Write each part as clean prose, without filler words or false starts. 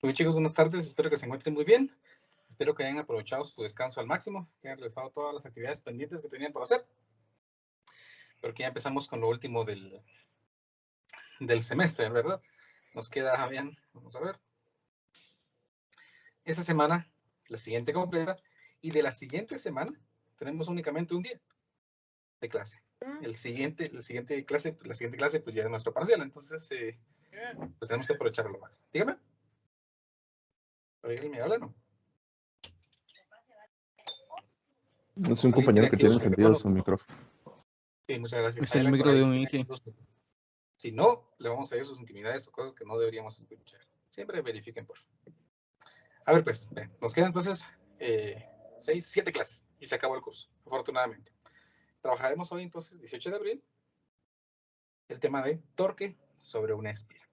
Muy bien, chicos, buenas tardes. Espero que se encuentren muy bien. Espero que hayan aprovechado su descanso al máximo, que hayan realizado todas las actividades pendientes que tenían por hacer. Pero que ya empezamos con lo último del semestre, ¿verdad? Nos queda bien, vamos a ver, esta semana, la siguiente completa, y de la siguiente semana tenemos únicamente un día de clase. La siguiente clase, pues ya es nuestro parcial, entonces, pues tenemos que aprovecharlo más. Dígame. ¿Alguien me habla? No. Es un ¿Alguien compañero tiene que activo tiene su encendido micrófono? su micrófono. Sí, muchas gracias. Es el Por micro ahí de un tiene Inge. activo su... Si no, le vamos a ver sus intimidades o cosas que no deberíamos escuchar. Siempre verifiquen, por favor. A ver, pues, nos quedan entonces 7 clases y se acabó el curso, afortunadamente. Trabajaremos hoy entonces, 18 de abril, el tema de torque sobre una espira.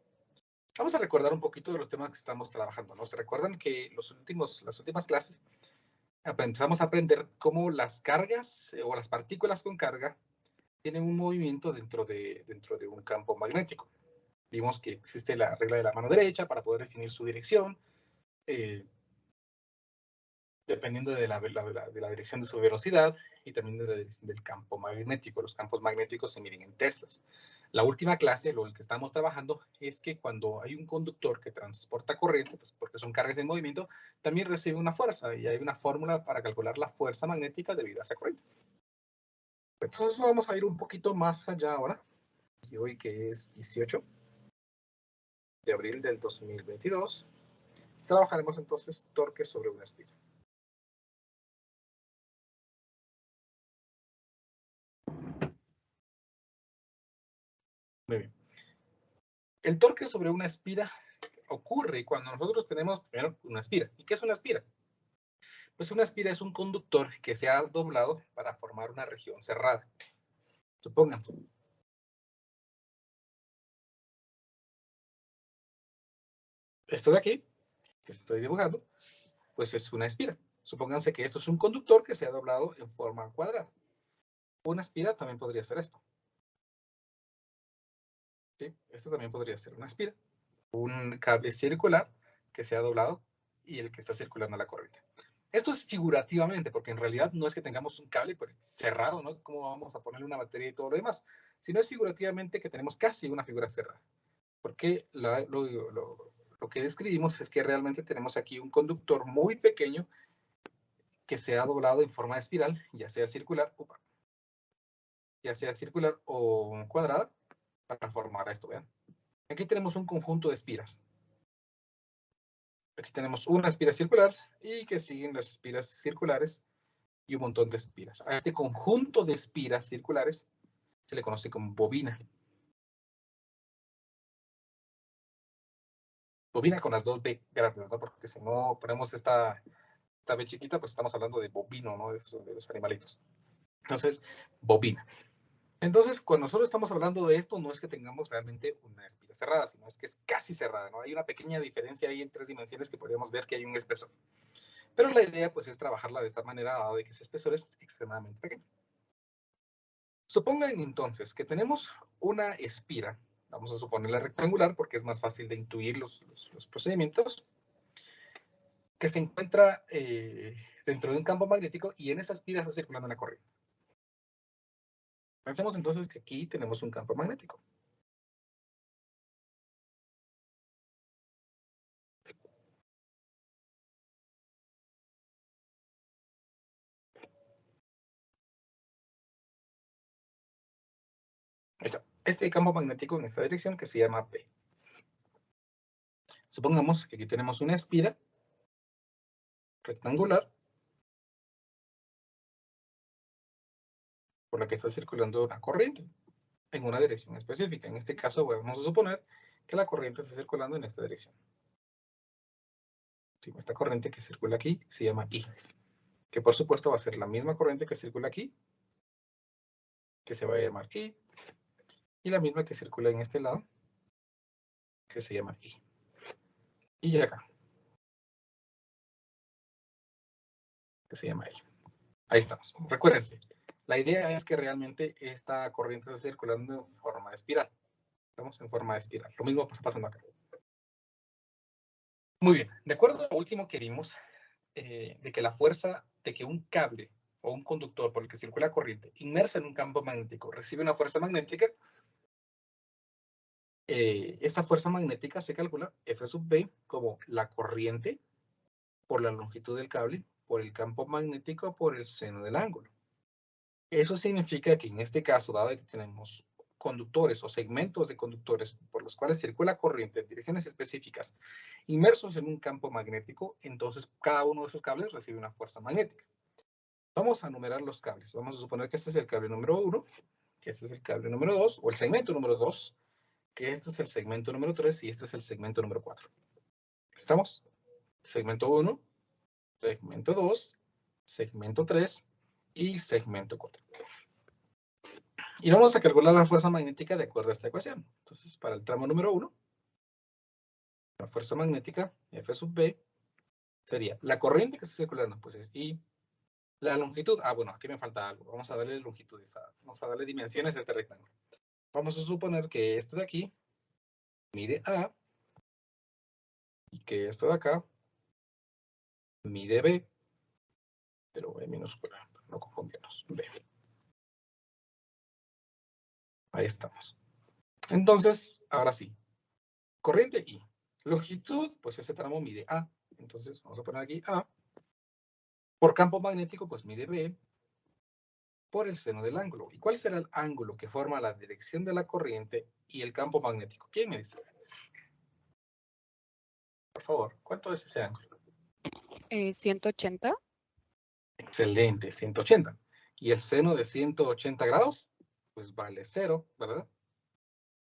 Vamos a recordar un poquito de los temas que estamos trabajando, ¿no? Se recuerdan que las últimas clases empezamos a aprender cómo las cargas o las partículas con carga tienen un movimiento dentro de un campo magnético. Vimos que existe la regla de la mano derecha para poder definir su dirección, dependiendo de la dirección de su velocidad y también de la dirección del campo magnético. Los campos magnéticos se miden en teslas. La última clase, lo que estamos trabajando, es que cuando hay un conductor que transporta corriente, pues porque son cargas en movimiento, también recibe una fuerza y hay una fórmula para calcular la fuerza magnética debido a esa corriente. Entonces vamos a ir un poquito más allá ahora, y hoy que es 18 de abril del 2022, trabajaremos entonces torque sobre una espira. Muy bien. El torque sobre una espira ocurre cuando nosotros tenemos primero una espira. ¿Y qué es una espira? Pues una espira es un conductor que se ha doblado para formar una región cerrada. Supónganse. Esto de aquí, que estoy dibujando, pues es una espira. Supónganse que esto es un conductor que se ha doblado en forma cuadrada. Una espira también podría ser esto. ¿Sí? Esto también podría ser una espira. Un cable circular que se ha doblado y el que está circulando la corriente. Esto es figurativamente, porque en realidad no es que tengamos un cable cerrado, ¿no? ¿Cómo vamos a ponerle una batería y todo lo demás? Sino es figurativamente que tenemos casi una figura cerrada. Porque lo que describimos es que realmente tenemos aquí un conductor muy pequeño que se ha doblado en forma de espiral, ya sea circular o cuadrada, para formar esto, ¿vean? Aquí tenemos un conjunto de espiras. Aquí tenemos una espira circular y que siguen las espiras circulares y un montón de espiras. A este conjunto de espiras circulares se le conoce como bobina. Bobina con las dos B grandes, ¿no? Porque si no ponemos esta B chiquita, pues estamos hablando de bovino, ¿no? De los animalitos. Entonces, bobina. Entonces, cuando nosotros estamos hablando de esto, no es que tengamos realmente una espira cerrada, sino es que es casi cerrada, ¿no? Hay una pequeña diferencia ahí en 3 dimensiones que podemos ver que hay un espesor. Pero la idea, pues, es trabajarla de esta manera, dado de que ese espesor es extremadamente pequeño. Supongan entonces que tenemos una espira, vamos a suponerla rectangular porque es más fácil de intuir los procedimientos, que se encuentra dentro de un campo magnético y en esa espira está circulando una corriente. Pensemos entonces que aquí tenemos un campo magnético. Ahí está. Este campo magnético en esta dirección que se llama P. Supongamos que aquí tenemos una espira rectangular por la que está circulando una corriente en una dirección específica. En este caso vamos a suponer que la corriente está circulando en esta dirección. Esta corriente que circula aquí se llama I, que por supuesto va a ser la misma corriente que circula aquí, que se va a llamar I, y la misma que circula en este lado, que se llama I. Y acá, que se llama I. Ahí estamos. Recuérdense, la idea es que realmente esta corriente está circulando en forma de espiral. Estamos en forma de espiral. Lo mismo está pasando acá. Muy bien. De acuerdo a lo último que vimos, de que la fuerza, de que un cable o un conductor por el que circula corriente inmersa en un campo magnético recibe una fuerza magnética, esta fuerza magnética se calcula F sub B como la corriente por la longitud del cable, por el campo magnético, por el seno del ángulo. Eso significa que en este caso, dado que tenemos conductores o segmentos de conductores por los cuales circula corriente en direcciones específicas inmersos en un campo magnético, entonces cada uno de esos cables recibe una fuerza magnética. Vamos a numerar los cables. Vamos a suponer que este es el cable número 1, que este es el cable número 2, o el segmento número 2, que este es el segmento número 3 y este es el segmento número 4. ¿Estamos? Segmento 1, segmento 2, segmento 3 y segmento 4. Y vamos a calcular la fuerza magnética de acuerdo a esta ecuación. Entonces, para el tramo número 1, la fuerza magnética, F sub B, sería la corriente que está circulando, pues es I. La longitud, bueno, aquí me falta algo. Vamos a darle longitudes, vamos a darle dimensiones a este rectángulo. Vamos a suponer que esto de aquí mide A y que esto de acá mide B, pero B minúscula, no confundirnos, B. Ahí estamos. Entonces, ahora sí, corriente I. Longitud, pues ese tramo mide A. Entonces, vamos a poner aquí A. Por campo magnético, pues mide B por el seno del ángulo. ¿Y cuál será el ángulo que forma la dirección de la corriente y el campo magnético? ¿Quién me dice? Por favor, ¿cuánto es ese ángulo? 180. Excelente, 180. ¿Y el seno de 180 grados? Pues vale 0, ¿verdad?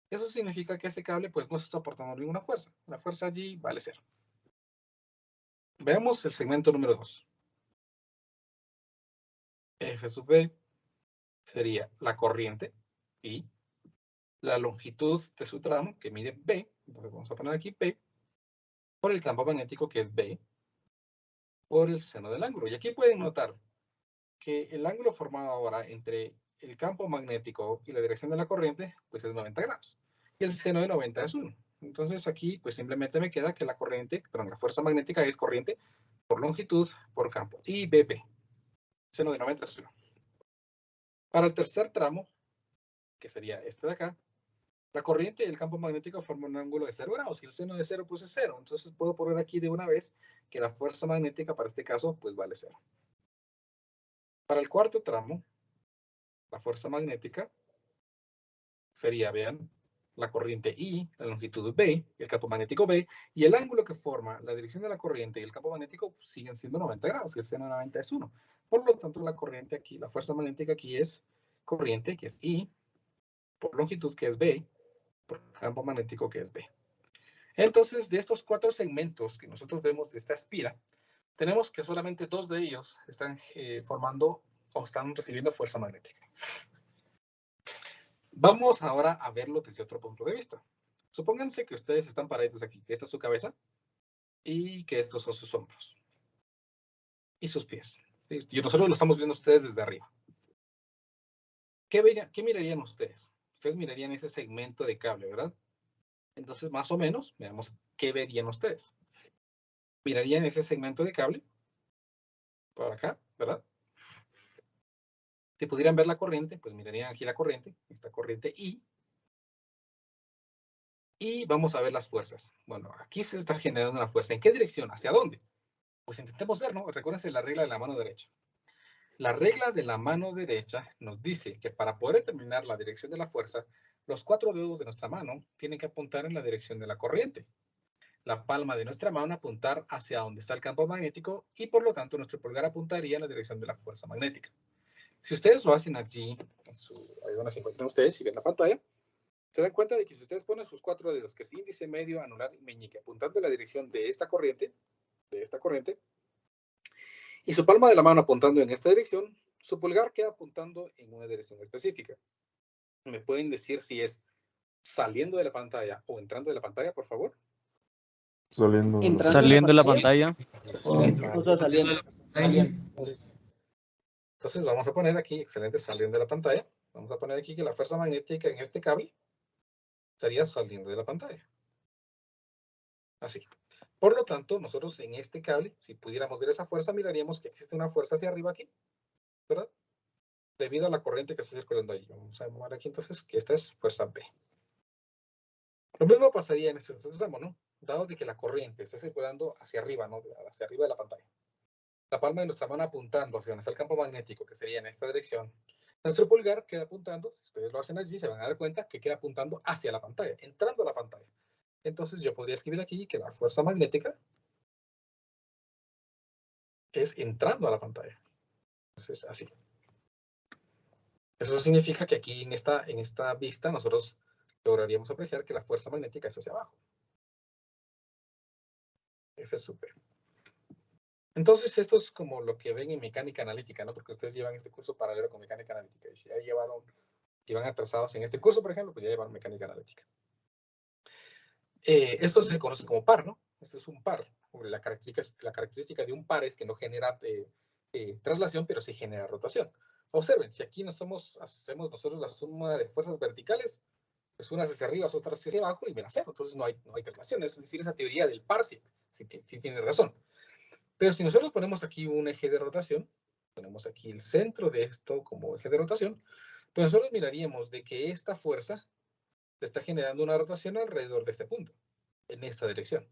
Eso significa que ese cable pues no se está aportando ninguna fuerza. La fuerza allí vale 0. Veamos el segmento número 2. F sub B sería la corriente y la longitud de su tramo, que mide B, entonces vamos a poner aquí B, por el campo magnético, que es B, por el seno del ángulo. Y aquí pueden notar que el ángulo formado ahora entre el campo magnético y la dirección de la corriente, pues es 90 grados. Y el seno de 90 es 1. Entonces aquí, pues simplemente me queda que la corriente, perdón, la fuerza magnética es corriente por longitud, por campo. Y BP, seno de 90 es 1. Para el tercer tramo, que sería este de acá, la corriente y el campo magnético forman un ángulo de 0 grados y el seno de 0 pues es 0. Entonces puedo poner aquí de una vez que la fuerza magnética para este caso pues vale 0. Para el cuarto tramo, la fuerza magnética sería, vean, la corriente I, la longitud B, el campo magnético B, y el ángulo que forma la dirección de la corriente y el campo magnético pues, siguen siendo 90 grados, y el seno de 90 es 1. Por lo tanto, la corriente aquí, la fuerza magnética aquí es corriente, que es I, por longitud, que es B, por campo magnético, que es B. Entonces, de estos 4 segmentos que nosotros vemos de esta espira, tenemos que solamente 2 de ellos están formando o están recibiendo fuerza magnética. Vamos ahora a verlo desde otro punto de vista. Supónganse que ustedes están paraditos aquí, que esta es su cabeza y que estos son sus hombros y sus pies. Y nosotros lo estamos viendo ustedes desde arriba. ¿Qué mirarían ustedes? Ustedes mirarían ese segmento de cable, ¿verdad? Entonces, más o menos, veamos qué verían ustedes. Mirarían ese segmento de cable por acá, ¿verdad? Si pudieran ver la corriente, pues mirarían aquí la corriente, esta corriente I. Y vamos a ver las fuerzas. Bueno, aquí se está generando una fuerza. ¿En qué dirección? ¿Hacia dónde? Pues intentemos ver, ¿no? Recuérdense la regla de la mano derecha. La regla de la mano derecha nos dice que para poder determinar la dirección de la fuerza, los 4 dedos de nuestra mano tienen que apuntar en la dirección de la corriente. La palma de nuestra mano apuntar hacia donde está el campo magnético y por lo tanto nuestro pulgar apuntaría en la dirección de la fuerza magnética. Si ustedes lo hacen allí, ahí donde se encuentran ustedes y ven la pantalla, se dan cuenta de que si ustedes ponen sus 4 dedos, que es índice, medio, anular y meñique, apuntando en la dirección de esta corriente, y su palma de la mano apuntando en esta dirección, su pulgar queda apuntando en una dirección específica. ¿Me pueden decir si es saliendo de la pantalla o entrando de la pantalla, por favor? Saliendo de la pantalla. Saliendo. Entonces vamos a poner aquí, excelente, saliendo de la pantalla. Vamos a poner aquí que la fuerza magnética en este cable estaría saliendo de la pantalla. Así. Por lo tanto, nosotros en este cable, si pudiéramos ver esa fuerza, miraríamos que existe una fuerza hacia arriba aquí, ¿verdad? Debido a la corriente que está circulando ahí. Vamos a llamar aquí entonces que esta es fuerza B. Lo mismo pasaría en este tramo, ¿no? Dado de que la corriente está circulando hacia arriba, ¿no? Hacia arriba de la pantalla. La palma de nuestra mano apuntando hacia donde está el campo magnético, que sería en esta dirección. Nuestro pulgar queda apuntando, si ustedes lo hacen allí, se van a dar cuenta que queda apuntando hacia la pantalla, entrando a la pantalla. Entonces yo podría escribir aquí que la fuerza magnética es entrando a la pantalla. Entonces, así. Eso significa que aquí en esta vista nosotros lograríamos apreciar que la fuerza magnética es hacia abajo. F sub P. Entonces, esto es como lo que ven en mecánica analítica, ¿no? Porque ustedes llevan este curso paralelo con mecánica analítica. Y si ya llevan atrasados en este curso, por ejemplo, pues ya llevan mecánica analítica. Esto se conoce como par, ¿no? Esto es un par. La característica de un par es que no genera traslación, pero sí genera rotación. Observen, si aquí hacemos nosotros la suma de fuerzas verticales, pues unas hacia arriba, otras hacia abajo, y me la cero. Entonces no hay traslación. Es decir, esa teoría del par sí tiene razón. Pero si nosotros ponemos aquí un eje de rotación, ponemos aquí el centro de esto como eje de rotación, pues nosotros miraríamos de que esta fuerza está generando una rotación alrededor de este punto, en esta dirección.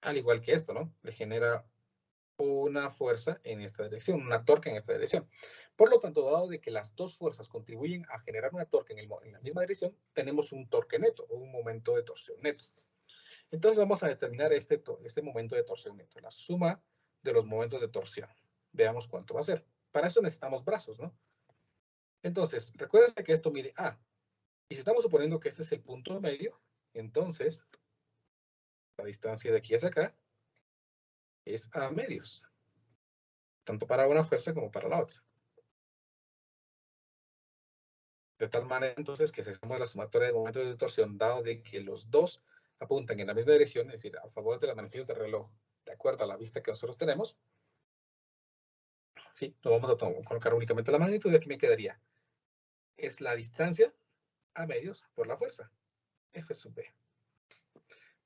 Al igual que esto, ¿no? Le genera una fuerza en esta dirección, una torque en esta dirección. Por lo tanto, dado de que las dos fuerzas contribuyen a generar una torque en la misma dirección, tenemos un torque neto o un momento de torsión neto. Entonces vamos a determinar este momento de torsión neto, la suma de los momentos de torsión. Veamos cuánto va a ser. Para eso necesitamos brazos, ¿no? Entonces, recuérdense que esto mide A. Y si estamos suponiendo que este es el punto medio, entonces la distancia de aquí hacia acá es A medios, tanto para una fuerza como para la otra. De tal manera, entonces, que si hacemos la sumatoria de momentos de torsión, dado de que los dos apuntan en la misma dirección, es decir, a favor de las manecillas del reloj, de acuerdo a la vista que nosotros tenemos, sí, lo vamos a colocar únicamente la magnitud y aquí me quedaría. Es la distancia a medios por la fuerza, F sub B.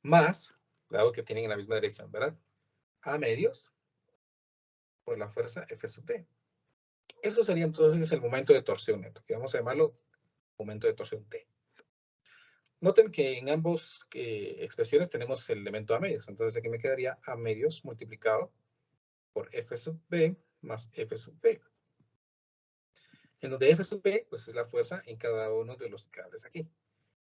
Más, dado que tienen en la misma dirección, ¿verdad? A medios por la fuerza F sub B. Eso sería entonces el momento de torsión neto, que vamos a llamarlo momento de torsión T. Noten que en ambas expresiones tenemos el elemento a medios. Entonces aquí me quedaría a medios multiplicado por F sub B más F sub B. En donde F sub B pues es la fuerza en cada uno de los cables aquí.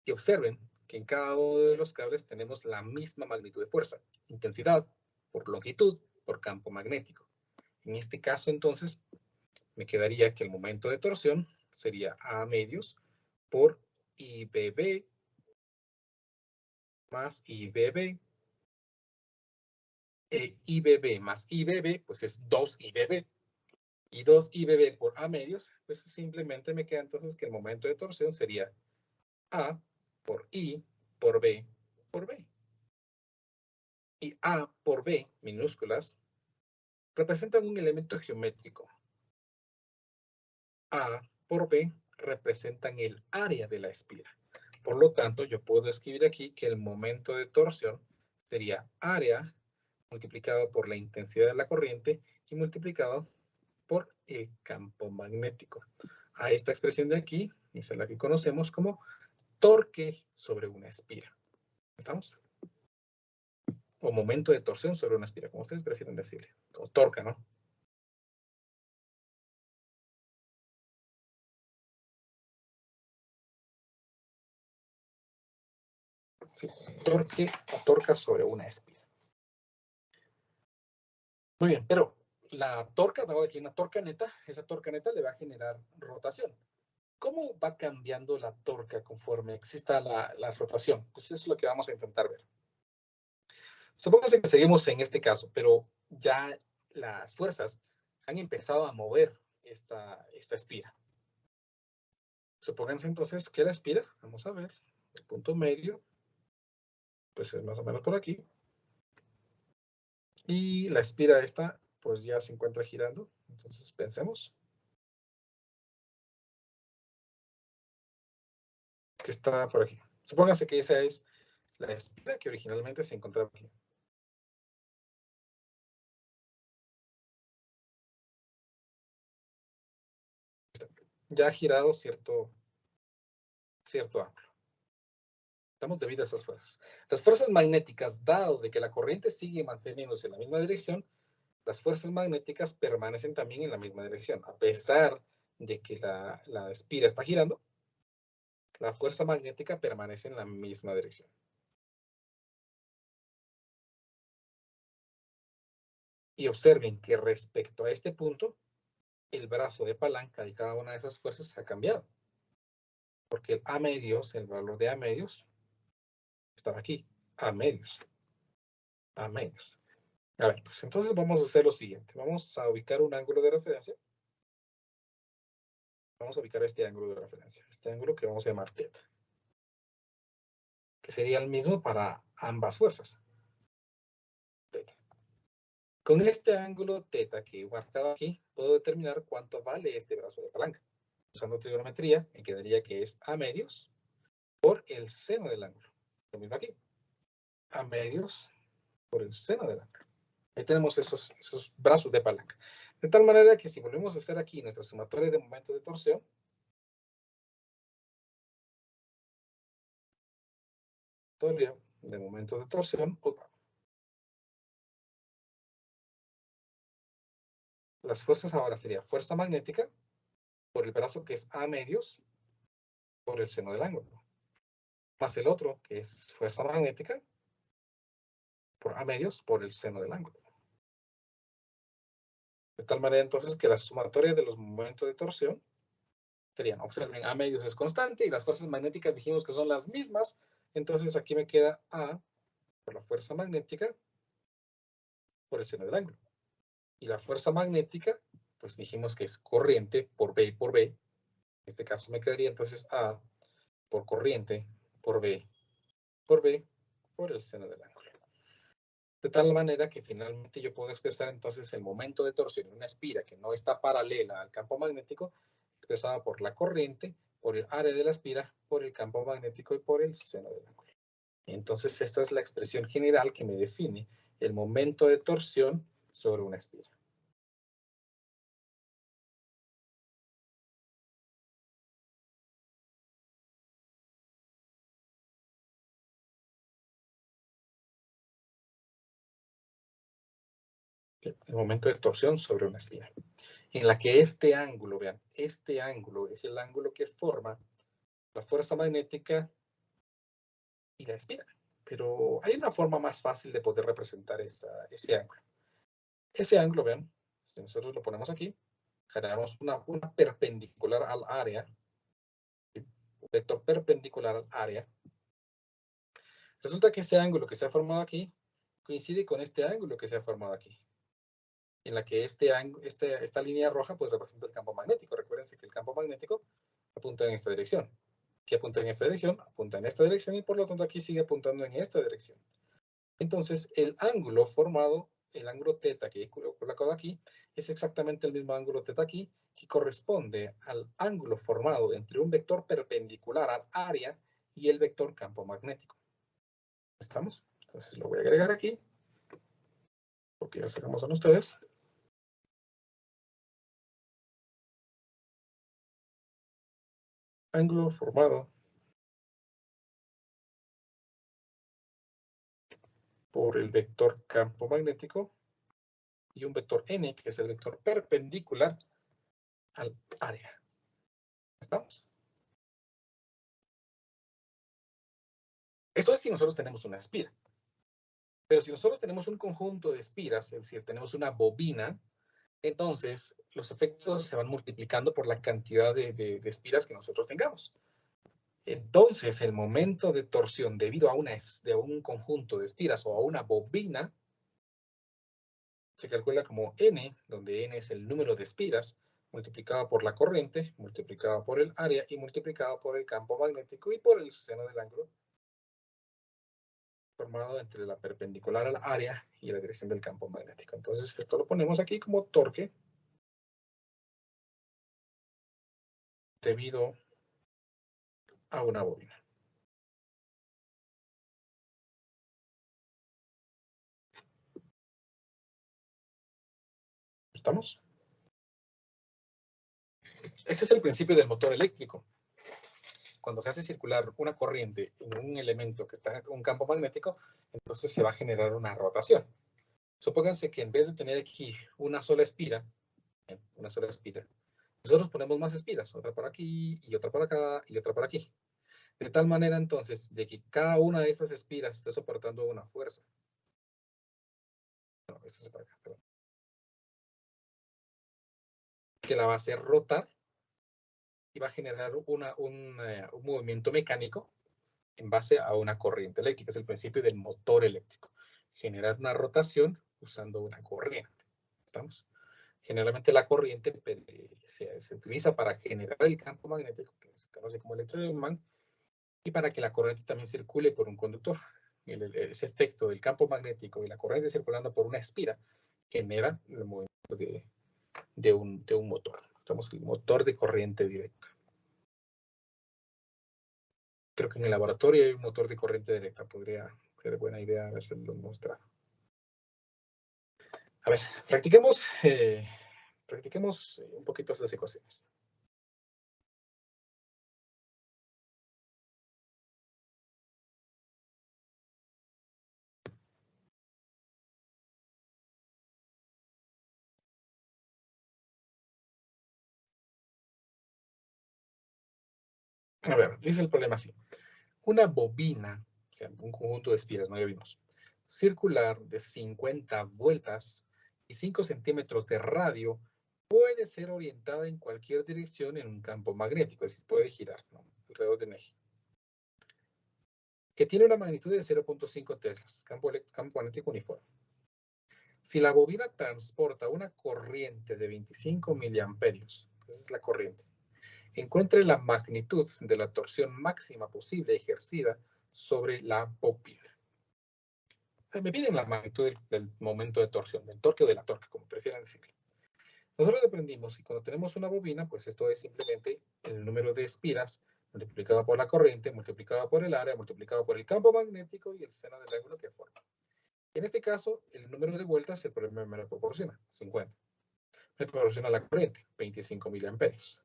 Y observen que en cada uno de los cables tenemos la misma magnitud de fuerza, intensidad por longitud por campo magnético. En este caso entonces me quedaría que el momento de torsión sería A medios por IBB más IBB. IBB más IBB, pues es 2IBB. Y 2IBB por A medios, pues simplemente me queda entonces que el momento de torsión sería A por I por B por B. Y A por B, minúsculas, representan un elemento geométrico. A por B representan el área de la espira. Por lo tanto, yo puedo escribir aquí que el momento de torsión sería área multiplicado por la intensidad de la corriente y multiplicado por el campo magnético. A esta expresión de aquí, esa es la que conocemos como torque sobre una espira. ¿Estamos? O momento de torsión sobre una espira, como ustedes prefieren decirle. O torca, ¿no? Sí, torque o torca sobre una espira. Muy bien, pero la torca, dado que tiene una torca neta, esa torca neta le va a generar rotación. ¿Cómo va cambiando la torca conforme exista la rotación? Pues eso es lo que vamos a intentar ver. Supóngase que seguimos en este caso, pero ya las fuerzas han empezado a mover esta espira. Supónganse entonces que la espira, vamos a ver, el punto medio, pues es más o menos por aquí. Y la espira esta, pues ya se encuentra girando. Entonces pensemos que está por aquí. Supóngase que esa es la espira que originalmente se encontraba aquí. Ya ha girado cierto ángulo. Estamos debido a esas fuerzas. Las fuerzas magnéticas, dado de que la corriente sigue manteniéndose en la misma dirección, las fuerzas magnéticas permanecen también en la misma dirección. A pesar de que la espira está girando, la fuerza magnética permanece en la misma dirección. Y observen que respecto a este punto, el brazo de palanca de cada una de esas fuerzas ha cambiado. Porque el A medios, el valor de A medios, estaba aquí. A medios. A medios. A ver, pues entonces vamos a hacer lo siguiente. Vamos a ubicar un ángulo de referencia. Vamos a ubicar este ángulo de referencia. Este ángulo que vamos a llamar θ. Que sería el mismo para ambas fuerzas. Θ. Con este ángulo θ que he marcado aquí, puedo determinar cuánto vale este brazo de palanca. Usando trigonometría, me quedaría que es A medios por el seno del ángulo. Lo mismo aquí. A medios por el seno del ángulo. Ahí tenemos esos brazos de palanca. De tal manera que si volvemos a hacer aquí nuestra sumatoria de momentos de torsión, de momentos de torsión, las fuerzas ahora sería fuerza magnética por el brazo que es A medios por el seno del ángulo, más el otro que es fuerza magnética por A medios por el seno del ángulo. De tal manera entonces que la sumatoria de los momentos de torsión serían, observen, A medios es constante y las fuerzas magnéticas dijimos que son las mismas, entonces aquí me queda A por la fuerza magnética por el seno del ángulo. Y la fuerza magnética, pues dijimos que es corriente por B y por B. En este caso me quedaría entonces A por corriente por B por el seno del ángulo. De tal manera que finalmente yo puedo expresar entonces el momento de torsión en una espira que no está paralela al campo magnético, expresada por la corriente, por el área de la espira, por el campo magnético y por el seno del ángulo. Entonces esta es la expresión general que me define el momento de torsión sobre una espira. El momento de torsión sobre una espira. En la que este ángulo, vean, este ángulo es el ángulo que forma la fuerza magnética y la espira. Pero hay una forma más fácil de poder representar ese ángulo. Ese ángulo, vean, si nosotros lo ponemos aquí, generamos una perpendicular al área, un vector perpendicular al área. Resulta que ese ángulo que se ha formado aquí coincide con este ángulo que se ha formado aquí. En la que esta línea roja pues representa el campo magnético. Recuérdense que el campo magnético apunta en esta dirección. Que apunta en esta dirección, apunta en esta dirección y por lo tanto aquí sigue apuntando en esta dirección. Entonces el ángulo formado, el ángulo θ que he colocado aquí, es exactamente el mismo ángulo θ aquí que corresponde al ángulo formado entre un vector perpendicular al área y el vector campo magnético. ¿Estamos? Entonces lo voy a agregar aquí, porque ya sabemos son ustedes. Ángulo formado por el vector campo magnético y un vector n, que es el vector perpendicular al área. ¿Estamos? Eso es si nosotros tenemos una espira. Pero si nosotros tenemos un conjunto de espiras, es decir, tenemos una bobina, entonces los efectos se van multiplicando por la cantidad de espiras que nosotros tengamos. Entonces, el momento de torsión debido a un conjunto de espiras o a una bobina se calcula como n, donde n es el número de espiras, multiplicado por la corriente, multiplicado por el área y multiplicado por el campo magnético y por el seno del ángulo formado entre la perpendicular al área y la dirección del campo magnético. Entonces, esto lo ponemos aquí como torque debido a una bobina. ¿Estamos? Este es el principio del motor eléctrico. Cuando se hace circular una corriente en un elemento que está en un campo magnético, entonces se va a generar una rotación. Supónganse que en vez de tener aquí una sola espira, nosotros ponemos más espiras, otra por aquí, y otra por acá, y otra por aquí. De tal manera, entonces, de que cada una de estas espiras esté soportando una fuerza. No, esta es para acá, perdón. Que la va a hacer rotar y va a generar un movimiento mecánico en base a una corriente eléctrica. Es el principio del motor eléctrico. Generar una rotación usando una corriente. ¿Estamos? Generalmente la corriente se utiliza para generar el campo magnético, que se conoce como electroimán, y para que la corriente también circule por un conductor. Ese efecto del campo magnético y la corriente circulando por una espira genera el movimiento de un motor. Estamos en el motor de corriente directa. Creo que en el laboratorio hay un motor de corriente directa. Podría ser buena idea haberlo mostrado. A ver, practiquemos un poquito estas ecuaciones. A ver, dice el problema así. Una bobina, o sea, un conjunto de espiras, ¿no? Ya vimos, circular de 50 vueltas y 5 centímetros de radio puede ser orientada en cualquier dirección en un campo magnético, es decir, puede girar, ¿no?, alrededor de un eje. Que tiene una magnitud de 0.5 teslas, campo magnético uniforme. Si la bobina transporta una corriente de 25 miliamperios, esa es la corriente, encuentre la magnitud de la torsión máxima posible ejercida sobre la bobina. Me piden la magnitud del momento de torsión, del torque o de la torque, como prefieran decirlo. Nosotros aprendimos que cuando tenemos una bobina, pues esto es simplemente el número de espiras multiplicado por la corriente, multiplicado por el área, multiplicado por el campo magnético y el seno del ángulo que forma. En este caso, el número de vueltas, el problema me lo proporciona, 50. Me proporciona la corriente, 25 miliamperios.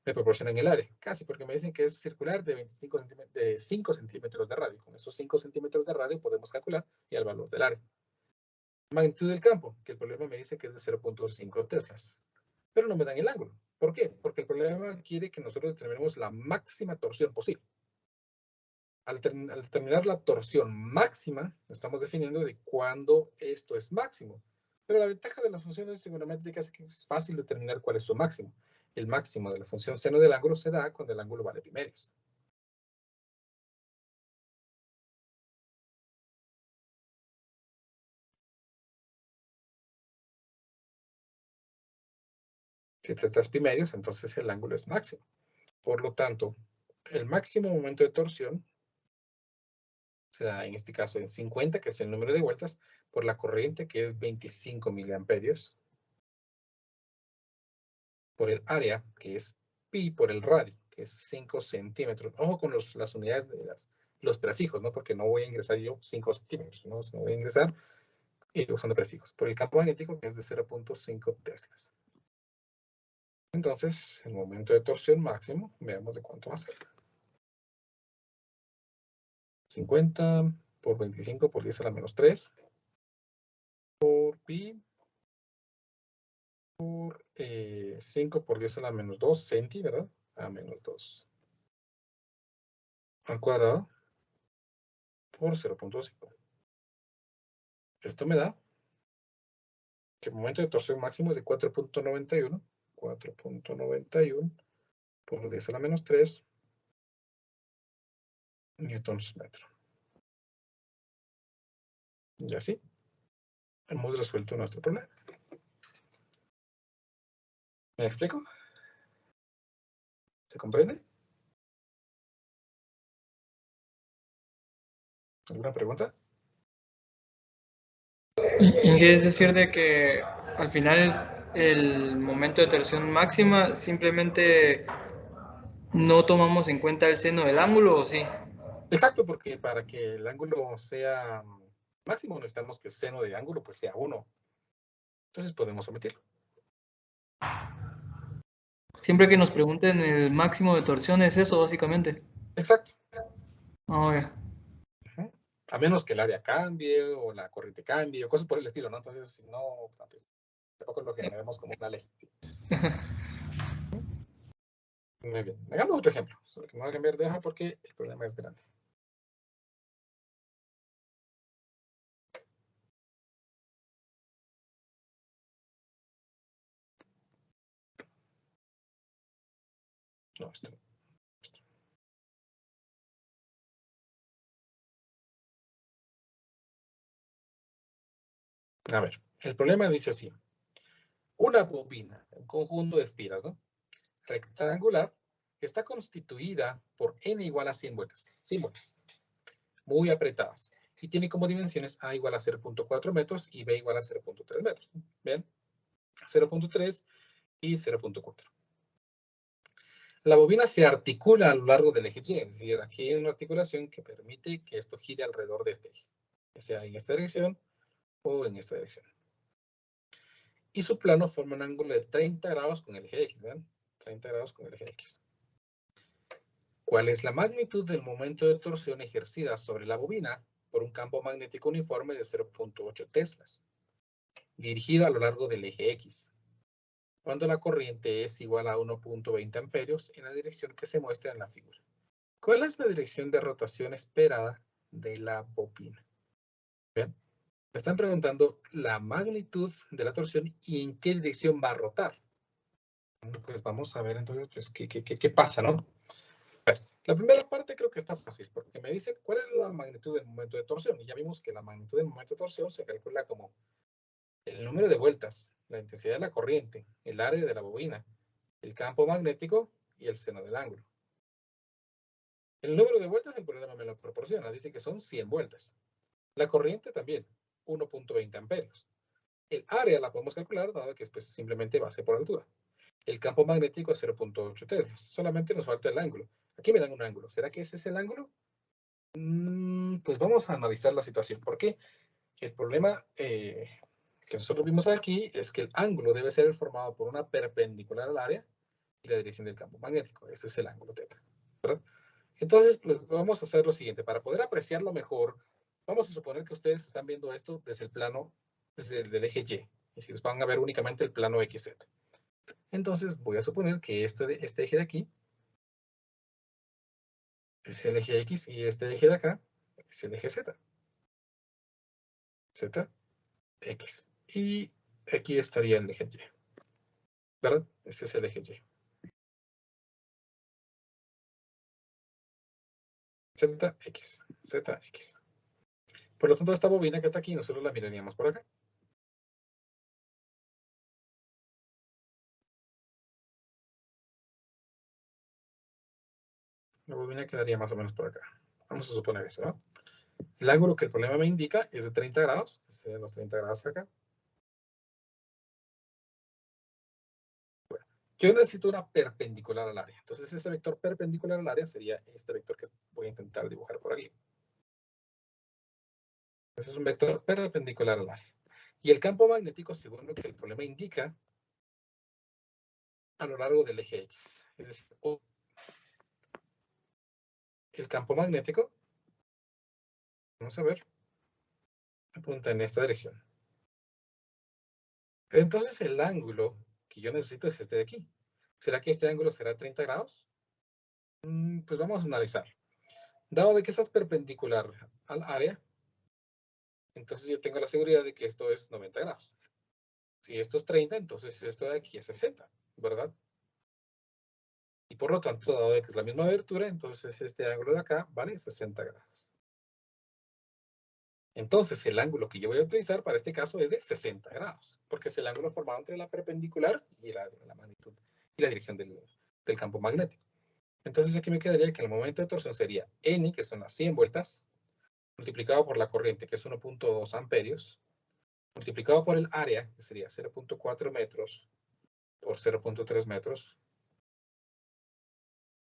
Me proporcionan el área, casi, porque me dicen que es circular de 5 centímetros de radio. Con esos 5 centímetros de radio podemos calcular ya el valor del área. Magnitud del campo, que el problema me dice que es de 0.5 teslas. Pero no me dan el ángulo. ¿Por qué? Porque el problema quiere que nosotros determinemos la máxima torsión posible. Al determinar la torsión máxima, estamos definiendo de cuándo esto es máximo. Pero la ventaja de las funciones trigonométricas es que es fácil determinar cuál es su máximo. El máximo de la función seno del ángulo se da cuando el ángulo vale pi medios. Si tratas pi medios, entonces el ángulo es máximo. Por lo tanto, el máximo momento de torsión se da en este caso en 50, que es el número de vueltas, por la corriente, que es 25 miliamperios, por el área, que es pi, por el radio, que es 5 centímetros. Ojo con las unidades de los prefijos, ¿no? Porque no voy a ingresar yo 5 centímetros, ¿no? Sino voy a ingresar usando prefijos. Por el campo magnético, que es de 0.5 teslas. Entonces, el momento de torsión máximo, veamos de cuánto va a ser. 50 por 25 por 10 a la menos 3 por pi por 5 por 10 a la menos 2 centi, ¿verdad? A menos 2 al cuadrado por 0.5. Esto me da que el momento de torsión máximo es de 4.91 por 10 a la menos 3 newtons metro. Y así hemos resuelto nuestro problema. ¿Me explico? ¿Se comprende? ¿Alguna pregunta? Y es decir, de que al final el momento de torsión máxima simplemente no tomamos en cuenta el seno del ángulo, ¿o sí? Exacto, porque para que el ángulo sea máximo necesitamos que el seno de ángulo pues sea 1. Entonces podemos omitirlo. Siempre que nos pregunten el máximo de torsión es eso, básicamente. Exacto. Ya. A menos que el área cambie o la corriente cambie o cosas por el estilo, ¿no? Entonces, si no, pues, tampoco lo generemos como una ley. Muy bien. Hagamos otro ejemplo. Solo que me voy a cambiar de hoja porque el problema es grande. No, esto. A ver, el problema dice así. Una bobina, un conjunto de espiras, ¿no? Rectangular, está constituida por n igual a 100 vueltas. 100 vueltas. Muy apretadas. Y tiene como dimensiones A igual a 0.4 metros y B igual a 0.3 metros. ¿Bien? 0.3 y 0.4. La bobina se articula a lo largo del eje Y, es decir, aquí hay una articulación que permite que esto gire alrededor de este eje, ya sea en esta dirección o en esta dirección. Y su plano forma un ángulo de 30 grados con el eje X, ¿ven? 30 grados con el eje X. ¿Cuál es la magnitud del momento de torsión ejercida sobre la bobina por un campo magnético uniforme de 0.8 teslas, dirigido a lo largo del eje X, cuando la corriente es igual a 1.20 amperios en la dirección que se muestra en la figura? ¿Cuál es la dirección de rotación esperada de la bobina? ¿Bien? Me están preguntando la magnitud de la torsión y en qué dirección va a rotar. Pues vamos a ver entonces pues, qué pasa, ¿no? A ver, la primera parte creo que está fácil, porque me dice cuál es la magnitud del momento de torsión. Y ya vimos que la magnitud del momento de torsión se calcula como el número de vueltas, la intensidad de la corriente, el área de la bobina, el campo magnético y el seno del ángulo. El número de vueltas el problema me lo proporciona, dice que son 100 vueltas. La corriente también, 1.20 amperios. El área la podemos calcular, dado que es pues, simplemente base por altura. El campo magnético es 0.8 teslas. Solamente nos falta el ángulo. Aquí me dan un ángulo. ¿Será que ese es el ángulo? Pues vamos a analizar la situación. ¿Por qué? El problema que nosotros vimos aquí es que el ángulo debe ser formado por una perpendicular al área y la dirección del campo magnético. Ese es el ángulo teta, ¿verdad? Entonces, pues vamos a hacer lo siguiente. Para poder apreciarlo mejor, vamos a suponer que ustedes están viendo esto desde el plano, desde el eje Y. Es decir, van a ver únicamente el plano XZ. Entonces, voy a suponer que este eje de aquí es el eje X y este eje de acá es el eje Z. Z, X. Y aquí estaría el eje Y. ¿Verdad? Este es el eje Y. Z, X. Z, X. Por lo tanto, esta bobina que está aquí, nosotros la miraríamos por acá. La bobina quedaría más o menos por acá. Vamos a suponer eso, ¿no? El ángulo que el problema me indica es de 30 grados. Serían los 30 grados acá. Bueno, yo necesito una perpendicular al área. Entonces, ese vector perpendicular al área sería este vector que voy a intentar dibujar por aquí. Ese es un vector perpendicular al área. Y el campo magnético, según lo que el problema indica, a lo largo del eje X. Es decir, el campo magnético, vamos a ver, apunta en esta dirección. Entonces el ángulo que yo necesito es este de aquí. ¿Será que este ángulo será 30 grados? Pues vamos a analizar. Dado de que esa es perpendicular al área, entonces yo tengo la seguridad de que esto es 90 grados. Si esto es 30, entonces esto de aquí es 60, ¿verdad? Y por lo tanto, dado de que es la misma abertura, entonces este ángulo de acá vale 60 grados. Entonces, el ángulo que yo voy a utilizar para este caso es de 60 grados, porque es el ángulo formado entre la perpendicular y la magnitud y la dirección del campo magnético. Entonces, aquí me quedaría que el momento de torsión sería N, que son las 100 vueltas, multiplicado por la corriente, que es 1.2 amperios, multiplicado por el área, que sería 0.4 metros por 0.3 metros,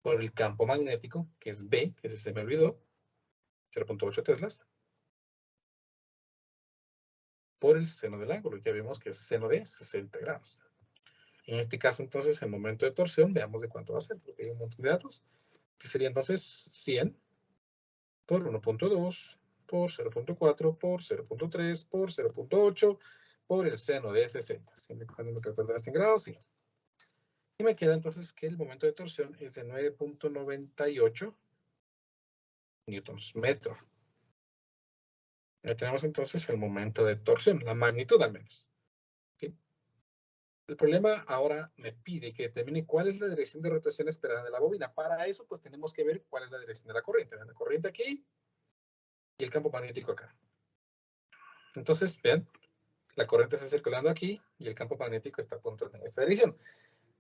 por el campo magnético, que es B, que se me olvidó, 0.8 teslas, por el seno del ángulo. Ya vimos que es seno de 60 grados. En este caso, entonces, el momento de torsión, veamos de cuánto va a ser, porque hay un montón de datos, que sería entonces 100 por 1.2, por 0.4, por 0.3, por 0.8, por el seno de 60. Siempre y cuando me calculo en grados, sí. Y me queda entonces que el momento de torsión es de 9.98 newtons metro. Ya tenemos entonces el momento de torsión, la magnitud al menos. ¿Sí? El problema ahora me pide que determine cuál es la dirección de rotación esperada de la bobina. Para eso, pues tenemos que ver cuál es la dirección de la corriente. ¿Ven? La corriente aquí y el campo magnético acá. Entonces, vean, la corriente está circulando aquí y el campo magnético está apuntando en esta dirección.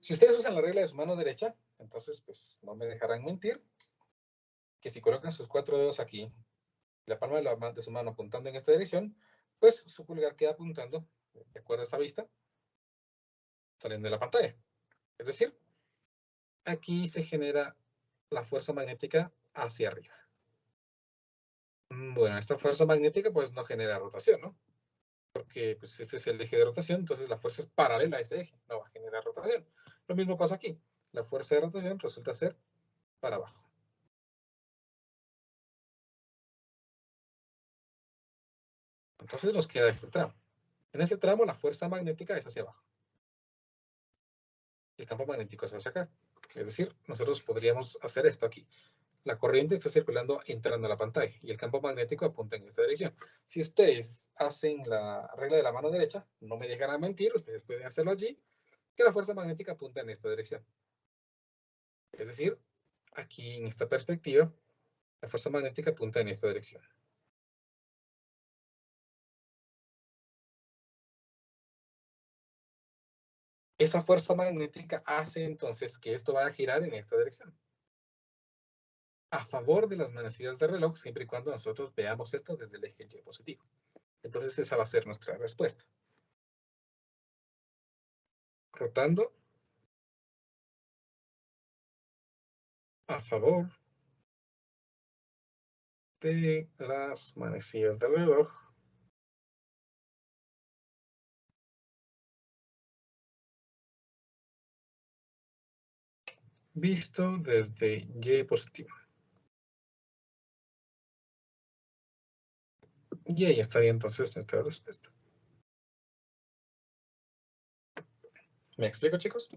Si ustedes usan la regla de su mano derecha, entonces, pues, no me dejarán mentir que si colocan sus 4 dedos aquí, la palma de su mano apuntando en esta dirección, pues su pulgar queda apuntando, de acuerdo a esta vista, saliendo de la pantalla. Es decir, aquí se genera la fuerza magnética hacia arriba. Bueno, esta fuerza magnética pues no genera rotación, ¿no? Porque pues, este es el eje de rotación, entonces la fuerza es paralela a ese eje, no va a generar rotación. Lo mismo pasa aquí. La fuerza de rotación resulta ser para abajo. Entonces nos queda este tramo. En ese tramo la fuerza magnética es hacia abajo. El campo magnético es hacia acá. Es decir, nosotros podríamos hacer esto aquí. La corriente está circulando entrando a la pantalla y el campo magnético apunta en esta dirección. Si ustedes hacen la regla de la mano derecha, no me dejarán mentir, ustedes pueden hacerlo allí, que la fuerza magnética apunta en esta dirección. Es decir, aquí en esta perspectiva, la fuerza magnética apunta en esta dirección. Esa fuerza magnética hace entonces que esto vaya a girar en esta dirección. A favor de las manecillas del reloj, siempre y cuando nosotros veamos esto desde el eje Y positivo. Entonces esa va a ser nuestra respuesta. Rotando a favor de las manecillas del reloj visto desde Y positivo. Y ahí estaría entonces nuestra respuesta. ¿Me explico, chicos?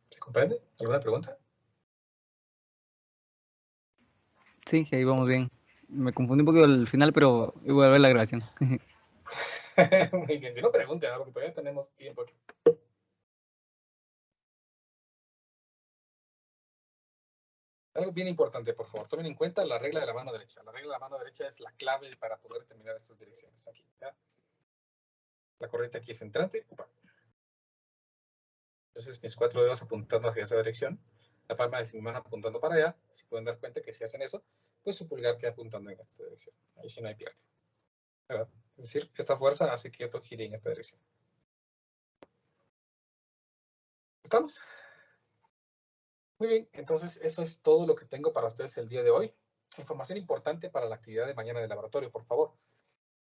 ¿Se comprende? ¿Alguna pregunta? Sí, ahí vamos bien. Me confundí un poco al final, pero igual a ver la grabación. Muy bien, si no pregunte, ¿no? Porque todavía tenemos tiempo aquí. Algo bien importante, por favor, tomen en cuenta la regla de la mano derecha. La regla de la mano derecha es la clave para poder terminar estas direcciones aquí. ¿Ya? La corriente aquí es entrante. Upa. Entonces mis 4 dedos apuntando hacia esa dirección. La palma de mi mano apuntando para allá. Si pueden dar cuenta que si hacen eso, pues su pulgar queda apuntando en esta dirección. Ahí sí no hay pierde. ¿Verdad? Es decir, esta fuerza hace que esto gire en esta dirección. ¿Estamos? Muy bien, entonces eso es todo lo que tengo para ustedes el día de hoy. Información importante para la actividad de mañana de laboratorio, por favor.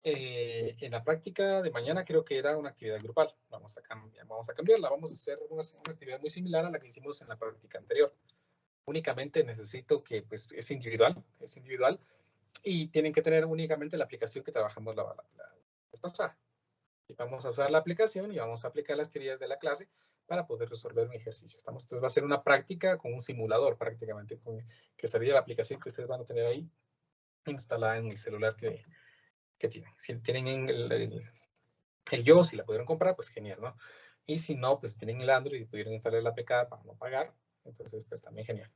En la práctica de mañana creo que era una actividad grupal. Vamos a cambiarla. Vamos a hacer una actividad muy similar a la que hicimos en la práctica anterior. Únicamente necesito que pues, es individual y tienen que tener únicamente la aplicación que trabajamos la vez pasada. Y vamos a usar la aplicación y vamos a aplicar las teorías de la clase para poder resolver un ejercicio. Entonces va a ser una práctica con un simulador prácticamente, que sería la aplicación que ustedes van a tener ahí instalada en el celular que tienen. Si tienen el iOS y la pudieron comprar, pues genial, ¿no? Y si no, pues tienen el Android y pudieron instalar la APK para no pagar, entonces pues también genial.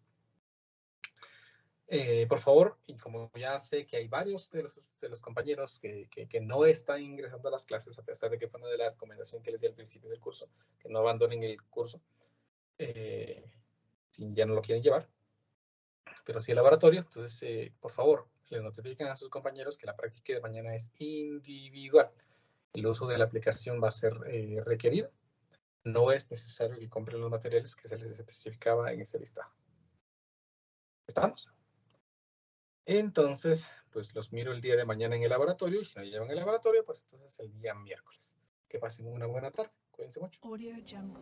Por favor, y como ya sé que hay varios de los compañeros que no están ingresando a las clases, a pesar de que fue una de las recomendaciones que les di al principio del curso, que no abandonen el curso, si ya no lo quieren llevar, pero sí el laboratorio, entonces, por favor, les notifican a sus compañeros que la práctica de mañana es individual. El uso de la aplicación va a ser requerido. No es necesario que compren los materiales que se les especificaba en ese listado. ¿Estamos? Entonces, pues pues los miro el día de mañana en el laboratorio, y si me llevan al laboratorio, pues entonces el día miércoles. Que pasen una buena tarde. Cuídense mucho. Audio Jungle.